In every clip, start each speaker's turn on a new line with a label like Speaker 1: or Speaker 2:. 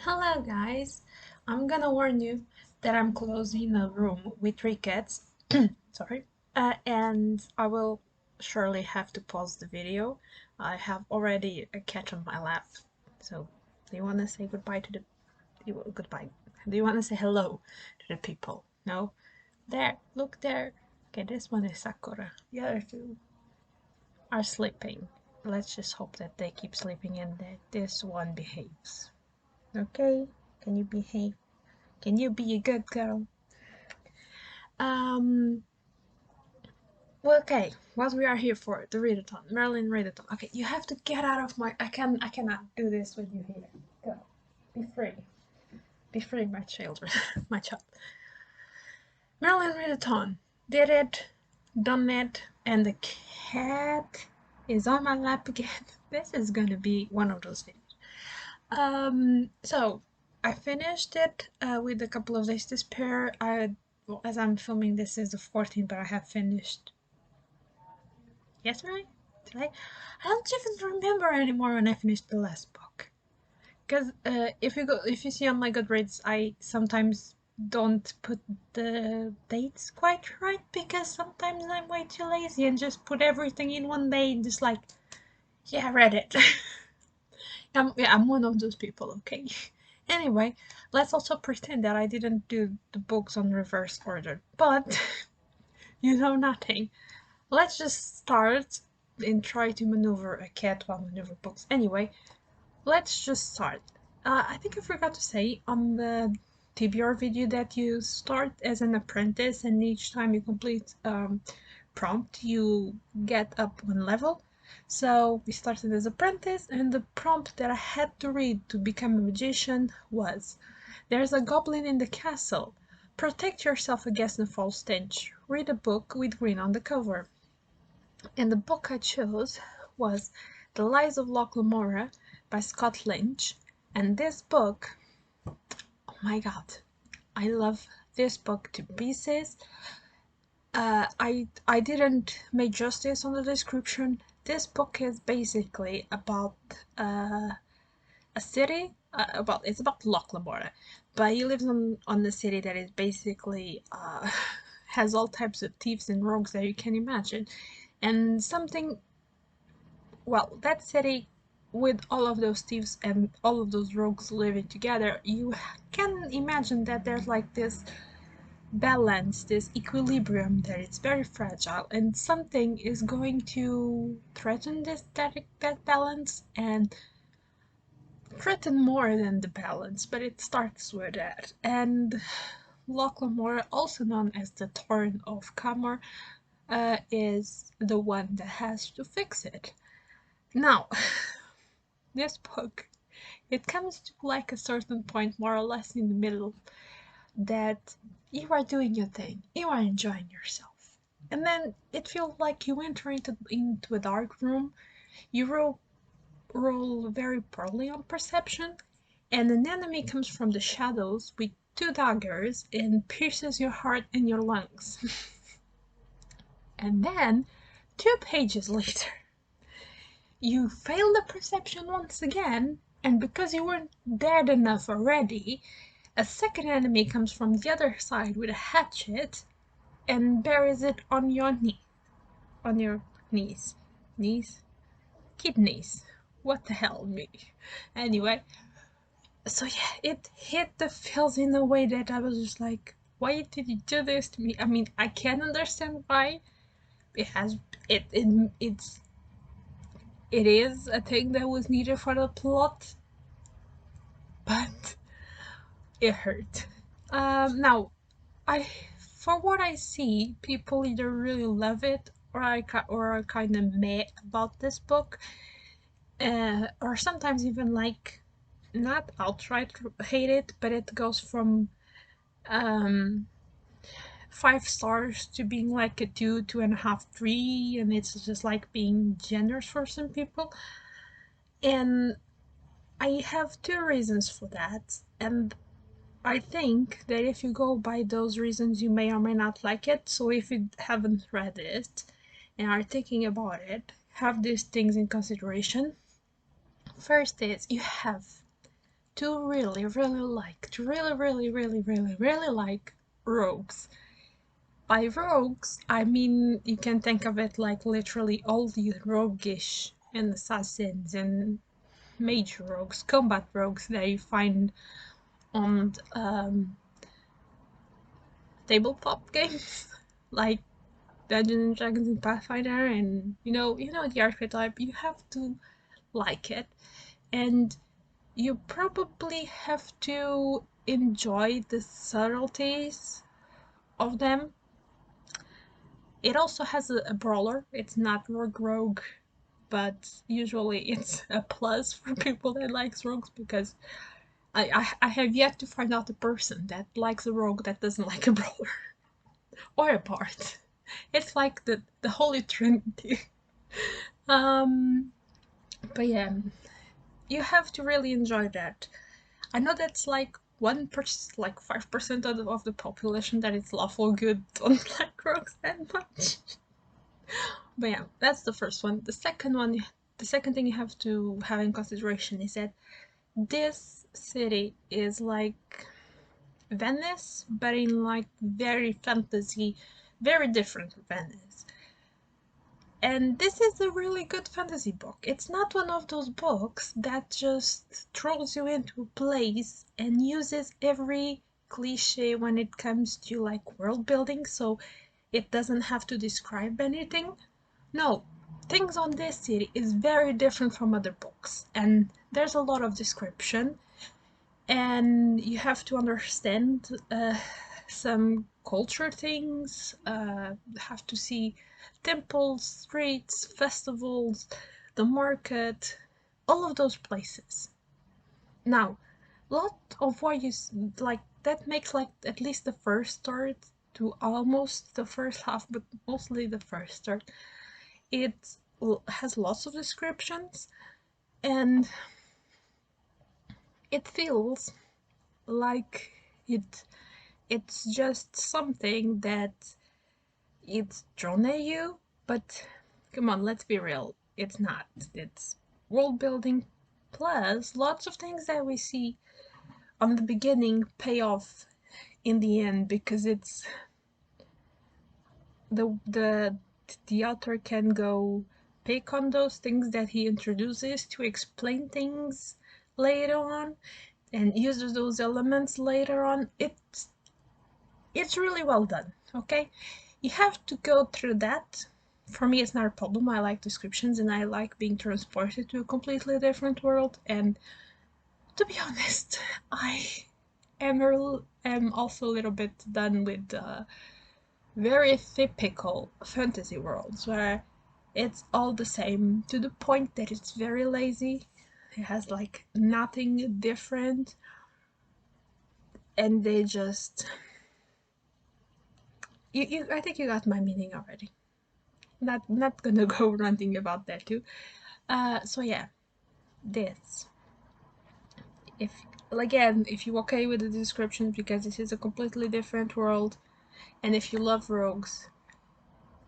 Speaker 1: Hello guys, I'm gonna warn you that I'm closing a room with three cats. Sorry. And I will surely have to pause the video. I have already a cat on my lap. So, do you want to say goodbye to the goodbye? Do you want to say hello to the people? No? There, look there. Okay, this one is Sakura. The other two are sleeping. Let's just hope that they keep sleeping and that this one behaves. Okay? Can you behave? Can you be a good girl? Um, well, okay, what we are here for, the readathon, Merlin Readathon. Okay, you have to get out of my, I cannot do this with you here. Go, be free. Be free, my children, my child. Merlin Readathon, did it, done it, and the cat is on my lap again. This is gonna be one of those videos. So I finished it with a couple of days to spare. Well, as I'm filming this is the 14th, but I have finished yesterday, today. I don't even remember anymore when I finished the last book. Because if you see on my Goodreads, I sometimes don't put the dates quite right because sometimes I'm way too lazy and just put everything in one day and just like, yeah, I read it. I'm one of those people, okay? Anyway, let's also pretend that I didn't do the books on reverse order, but you know nothing. Let's just start and try to maneuver a cat while maneuver books. Anyway, let's just start. I think I forgot to say on the TBR video that you start as an apprentice and each time you complete prompt you get up one level. So we started as apprentice and the prompt that I had to read to become a magician was: there's a goblin in the castle. Protect yourself against the false stench. Read a book with green on the cover. And the book I chose was The Lies of Loch Lamora by Scott Lynch. And this book, oh my god, I love this book to pieces. I didn't make justice on the description. This book is basically about a city. It's about Loch Lamora, but he lives on the city that is basically has all types of thieves and rogues that you can imagine, and something. Well, that city with all of those thieves and all of those rogues living together, you can imagine that there's like this balance, this equilibrium that it's very fragile, and something is going to threaten that balance and threaten more than the balance, but it starts with that. And Loch Lamora, also known as the Thorn of Camor, is the one that has to fix it. Now, this book, it comes to like a certain point, more or less in the middle, that you are doing your thing, you are enjoying yourself, and then it feels like you enter into a dark room. You roll very poorly on perception, and an enemy comes from the shadows with two daggers and pierces your heart and your lungs. And then, 2 pages later, you fail the perception once again, and because you weren't dead enough already, a second enemy comes from the other side with a hatchet and buries it on your knee. On your knees. Knees? Kidneys. What the hell, me? Anyway, so yeah, it hit the feels in a way that I was just like, why did you do this to me? I mean, I can understand why. It has it's it is a thing that was needed for the plot, but it hurt. Now, for what I see, people either really love it or are kind of meh about this book, or sometimes even like not outright hate it, but it goes from um 5 stars to being like a 2.5, 3, and it's just like being generous for some people. And I have two reasons for that, and I think that if you go by those reasons, you may or may not like it. So if you haven't read it and are thinking about it, have these things in consideration. First is you have to really like rogues. By rogues, I mean you can think of it like literally all the roguish and assassins and mage rogues, combat rogues that you find on tabletop games like Dungeons and Dragons and Pathfinder, and you know the archetype. You have to like it, and you probably have to enjoy the subtleties of them. It also has a brawler. It's not rogue, but usually it's a plus for people that likes rogues because I have yet to find out a person that likes a rogue that doesn't like a brawler or a bard. It's like the holy trinity. Um, but yeah, you have to really enjoy that. I know that's like 1%, like 5% of the population that is lawful good don't like rogues that much. But yeah, that's the first one. The second thing you have to have in consideration is that this city is like Venice, but in like very fantasy, very different Venice. And this is a really good fantasy book. It's not one of those books that just throws you into a place and uses every cliche when it comes to like world building, so it doesn't have to describe anything. No, things on this city is very different from other books, and there's a lot of description, and you have to understand some culture things, have to see temples, streets, festivals, the market, all of those places. Now, a lot of what you like that makes like at least the first start to almost the first half, but mostly the first start. It has lots of descriptions, and it feels like it's just something that it's thrown at you, but come on, let's be real, it's not. It's world building plus lots of things that we see on the beginning pay off in the end because it's the author can go pick on those things that he introduces to explain things later on and uses those elements later on. It's really well done, okay? You have to go through that. For me, it's not a problem. I like descriptions and I like being transported to a completely different world. And to be honest, I am also a little bit done with very typical fantasy worlds where it's all the same to the point that it's very lazy. It has like nothing different, and they just I think you got my meaning already. Not gonna go ranting about that too. So yeah, this. If again, if you're okay with the descriptions because this is a completely different world, and if you love rogues,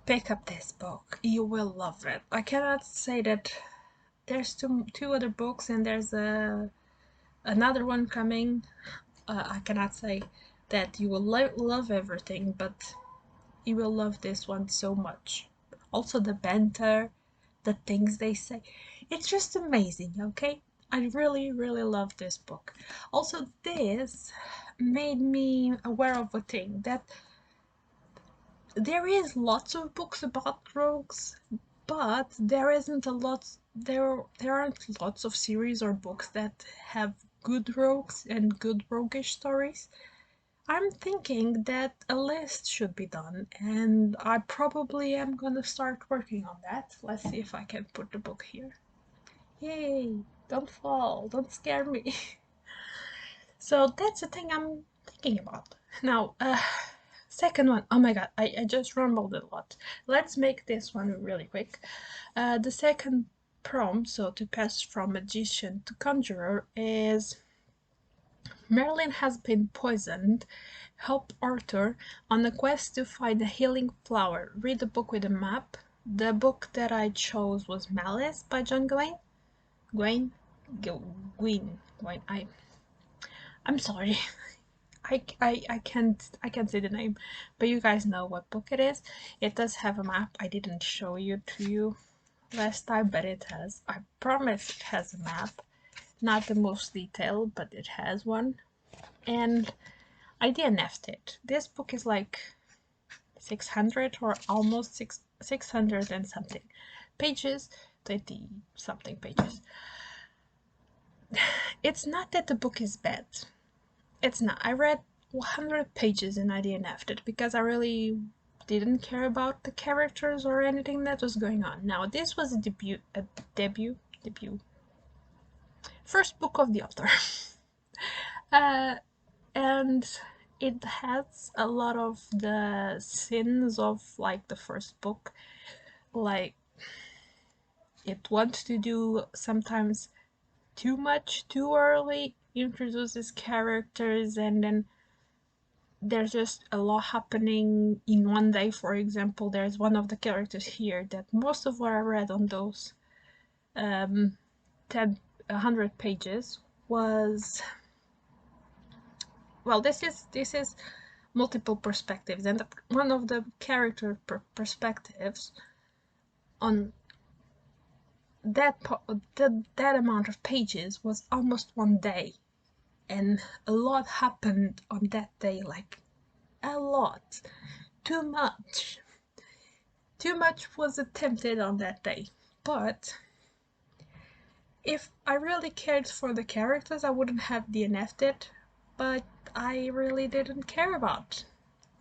Speaker 1: pick up this book. You will love it. I cannot say that there's two other books and there's another one coming. I cannot say that you will love everything, but you will love this one so much. Also the banter, the things they say. It's just amazing, okay? I really, really love this book. Also, this made me aware of a thing that there is lots of books about rogues, but there aren't lots of series or books that have good rogues and good roguish stories. I'm thinking that a list should be done, and I probably am gonna start working on that. Let's see if I can put the book here. Yay! Don't fall, don't scare me. So that's the thing I'm thinking about. Now, second one. Oh my god, I just rumbled a lot. Let's make this one really quick. The second prompt, so to pass from magician to conjurer, is Merlin has been poisoned. Help Arthur on a quest to find a healing flower. Read the book with a map. The book that I chose was Malice by John Gawain. Gawain? Gawain. Gawain. I'm sorry. I can't say the name, but you guys know what book it is. It does have a map. I didn't show you to you last time, but it has. I promise it has a map. Not the most detailed, but it has one. And I DNF'd it. This book is like 600 or almost 600 and something pages, 20 something pages. It's not that the book is bad. It's not. I read 100 pages and I DNF'd it because I really didn't care about the characters or anything that was going on. Now, this was a debut, first book of the author. And it has a lot of the sins of like the first book. Like, it wants to do sometimes too much too early, introduces characters, and then there's just a lot happening in one day. For example, there's one of the characters here that most of what I read on those 100 pages was, well, this is multiple perspectives, and one of the character perspectives on that that amount of pages was almost one day, and a lot happened on that day, like a lot, too much was attempted on that day. But if I really cared for the characters, I wouldn't have DNF'd it, but I really didn't care about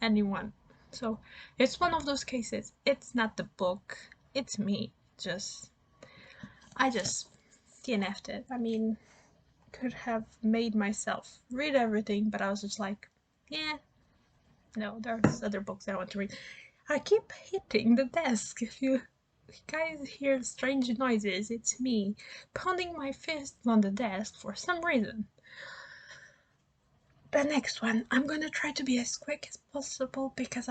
Speaker 1: anyone. So it's one of those cases. It's not the book, it's me. I just DNF'd it. I mean, could have made myself read everything, but I was just like, yeah, no, there's other books I want to read. I keep hitting the desk. If you guys hear strange noises, it's me pounding my fists on the desk for some reason. The next one, I'm gonna try to be as quick as possible because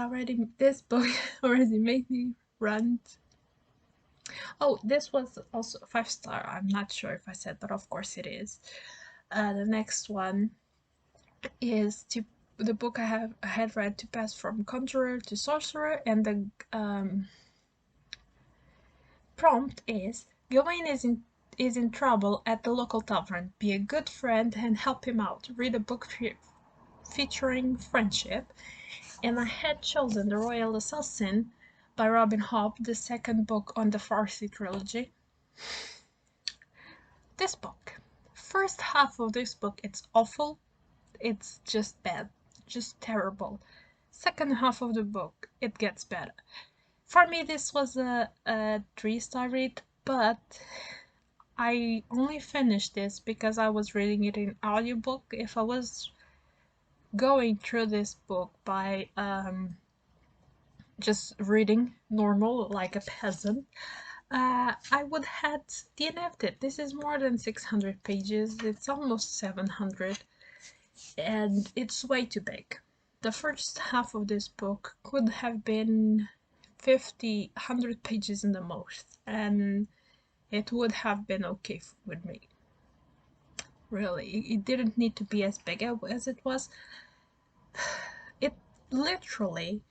Speaker 1: this book already made me run. Oh, this was also 5-star. I'm not sure if I said, but of course it is. The next one is the book I had read, To Pass from Conjurer to Sorcerer, and the prompt is: Gawain is in trouble at the local tavern. Be a good friend and help him out. Read a book featuring friendship. And I had chosen The Royal Assassin by Robin Hobb, the second book on the Farsi trilogy. This book, first half of this book, it's awful. It's just bad, just terrible. Second half of the book, it gets better. For me, this was a 3-star read, but I only finished this because I was reading it in audiobook. If I was going through this book by just reading normal like a peasant, I would have DNF'd it. This is more than 600 pages. It's almost 700, and it's way too big. The first half of this book could have been 50, 100 pages in the most, and it would have been okay with me. Really, it didn't need to be as big as it was. It literally,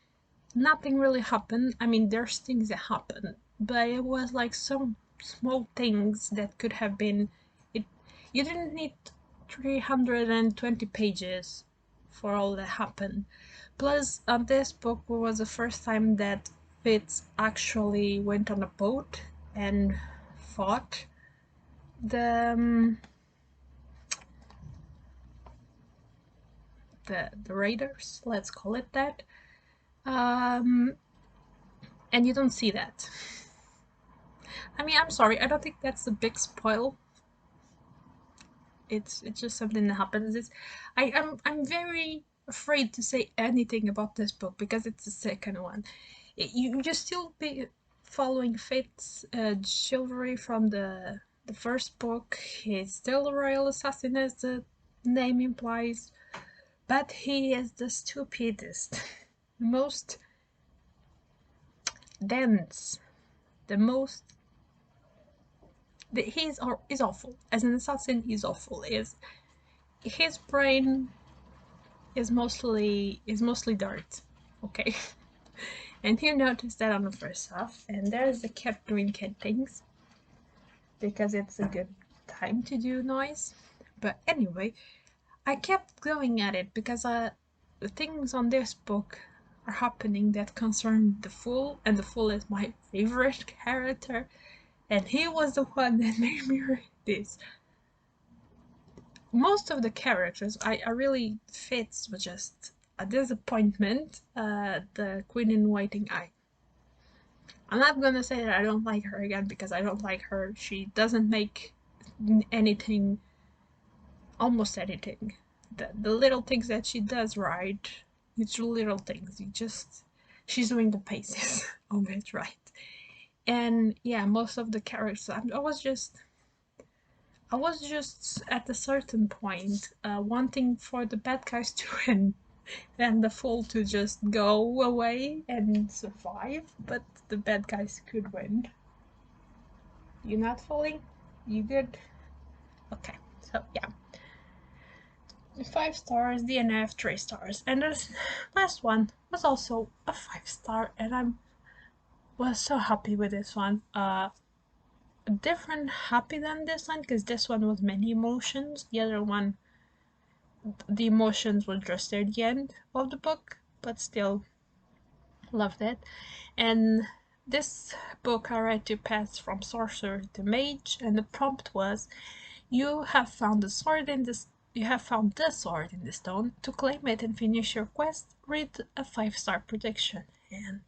Speaker 1: nothing really happened. I mean, there's things that happen, but it was like some small things that could have been it. You didn't need 320 pages for all that happened. Plus, this book was the first time that Fitz actually went on a boat and fought the raiders, let's call it that. And you don't see that. I mean, I'm sorry, I don't think that's a big spoil. It's just something that happens. I'm very afraid to say anything about this book because it's the second one. You just still be following Fate's chivalry from the first book. He's still a royal assassin, as the name implies, but he is the stupidest, most dense, the most. He's awful. As an assassin, he's awful. his brain is mostly dirt, okay? And you notice that on the first half, and there's the cat doing cat things because it's a good time to do noise. But anyway, I kept going at it because the things on this book are happening that concern the Fool, and the Fool is my favorite character, and he was the one that made me read this. Most of the characters I really fits with just a disappointment. The Queen in Waiting, I'm not gonna say that I don't like her again because I don't like her. She doesn't make anything, almost anything. The little things that she does right, it's little things. She's doing the paces of it right. And yeah, most of the characters, I was just at a certain point wanting for the bad guys to win and the Fool to just go away and survive, but the bad guys could win. You not falling? You good? Okay, so yeah. 5 stars, DNF 3 stars, and this last one was also a 5-star, and I was so happy with this one. Different happy than this one because this one was many emotions. The other one, the emotions were just at the end of the book, but still loved it. And this book I read to pass from sorcerer to mage, and the prompt was, you have found the sword in this. You have found the sword in the stone. To claim it and finish your quest, read a 5-star prediction. And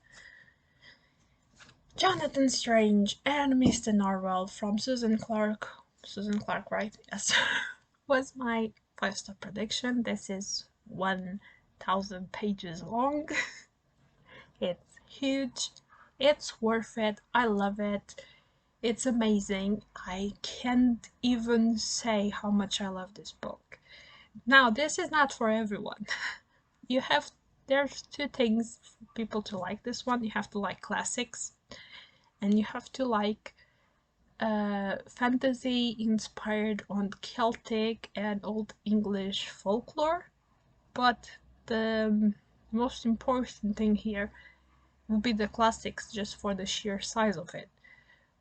Speaker 1: Jonathan Strange and Mr. Norwell from Susan Clark, right? Yes, was my 5-star prediction. This is 1,000 pages long. It's huge. It's worth it. I love it. It's amazing. I can't even say how much I love this book. Now, this is not for everyone. There's 2 things for people to like this one. You have to like classics, and you have to like fantasy inspired on Celtic and Old English folklore. But the most important thing here will be the classics just for the sheer size of it.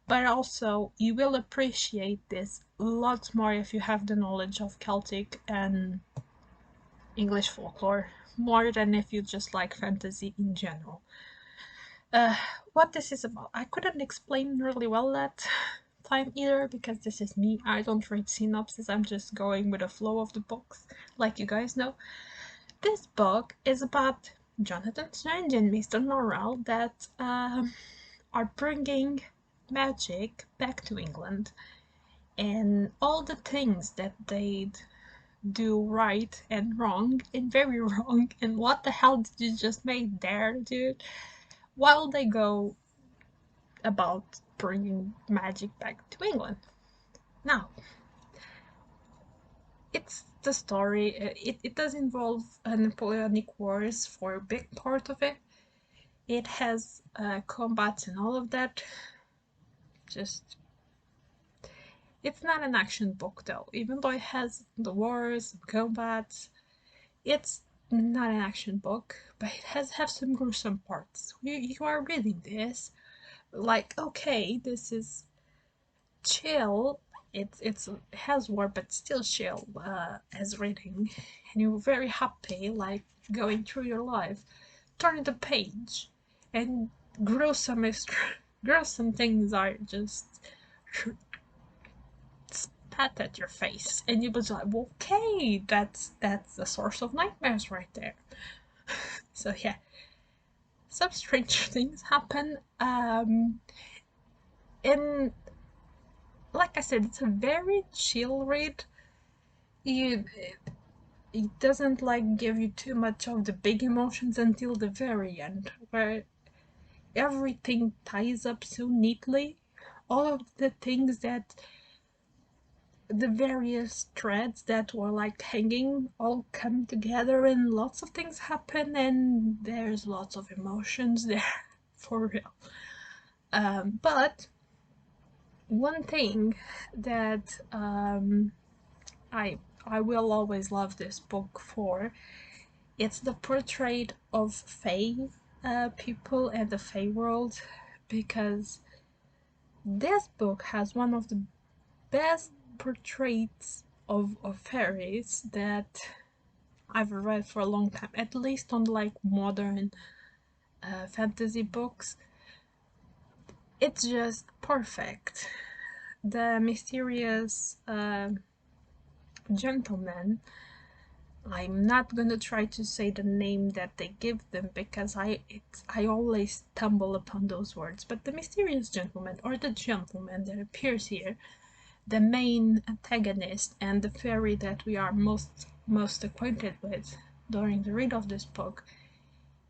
Speaker 1: But also, you will appreciate this lots more if you have the knowledge of Celtic and English folklore, more than if you just like fantasy in general. What this is about, I couldn't explain really well that time either because this is me. I don't read synopsis, I'm just going with the flow of the books, like you guys know. This book is about Jonathan Strange and Mr. Norrell that are bringing magic back to England, and all the things that they do right and wrong and very wrong, and what the hell did you just make there, dude? While they go about bringing magic back to England. Now, it's the story. It does involve Napoleonic Wars for a big part of it. It has combats and all of that. Just, it's not an action book though. Even though it has the wars, combats, it's not an action book, but it have some gruesome parts. You are reading this, like, okay, this is chill. It has war, but still chill as reading, and you're very happy, like going through your life. Turn the page, and gruesome gruesome things are just spat at your face, and you was like, okay, that's the source of nightmares right there. So yeah, some strange things happen. And like I said, it's a very chill read. You It doesn't like give you too much of the big emotions until the very end, where everything ties up so neatly. All of the things that the various threads that were like hanging all come together, and lots of things happen, and there's lots of emotions there for real. But one thing that I I will always love this book for. It's the portrait of Fae people and the Fae world, because this book has one of the best portraits of fairies that I've read for a long time, at least on like modern fantasy books. It's just perfect. The mysterious gentleman, I'm not gonna try to say the name that they give them because I always stumble upon those words, but the mysterious gentleman, or the gentleman that appears here, the main antagonist and the fairy that we are most acquainted with during the read of this book,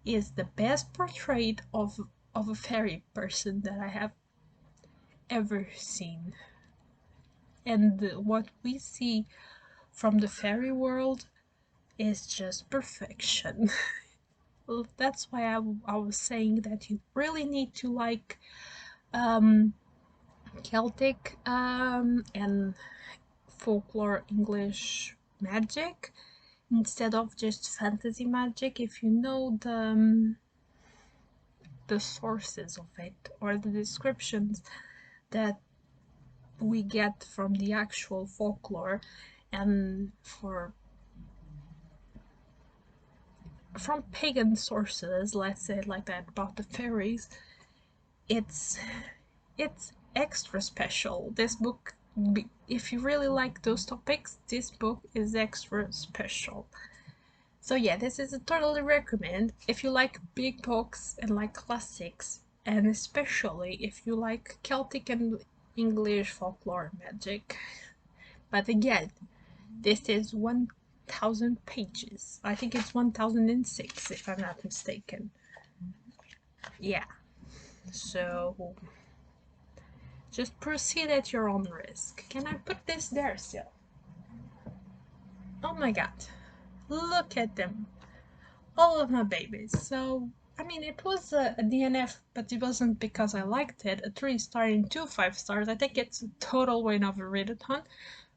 Speaker 1: is the best portrait of a fairy person that I have ever seen. And what we see from the fairy world is just perfection. That's why I was saying that you really need to like Celtic and folklore English magic instead of just fantasy magic. If you know the sources of it or the descriptions that we get from the actual folklore and from pagan sources, let's say it like that, about the fairies, it's extra special. This book, if you really like those topics, this book is extra special. So yeah, this is a totally recommend if you like big books and like classics, and especially if you like Celtic and English folklore magic. But again, this is 1000 pages. I think it's 1006 if I'm not mistaken. Yeah, so just proceed at your own risk. Can I put this there still? Oh my god, look at them, all of my babies. So I mean, it was a DNF, but it wasn't because I liked it. A 3-star and 2 5-stars. I think it's a total win of a readathon.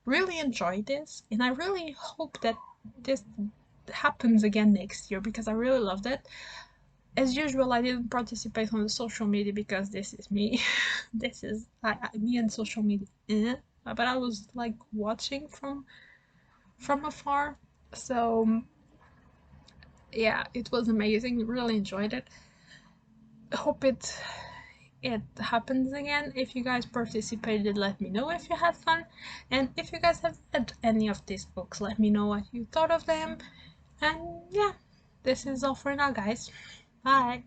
Speaker 1: Really enjoyed this, and I really hope that this happens again next year because I really loved it. As usual, I didn't participate on the social media because this is me. This is me and social media. But I was like watching from afar. So yeah, it was amazing. Really enjoyed it. Hope it happens again. If you guys participated, let me know if you had fun, and if you guys have read any of these books, let me know what you thought of them. And yeah, this is all for now, guys. Bye.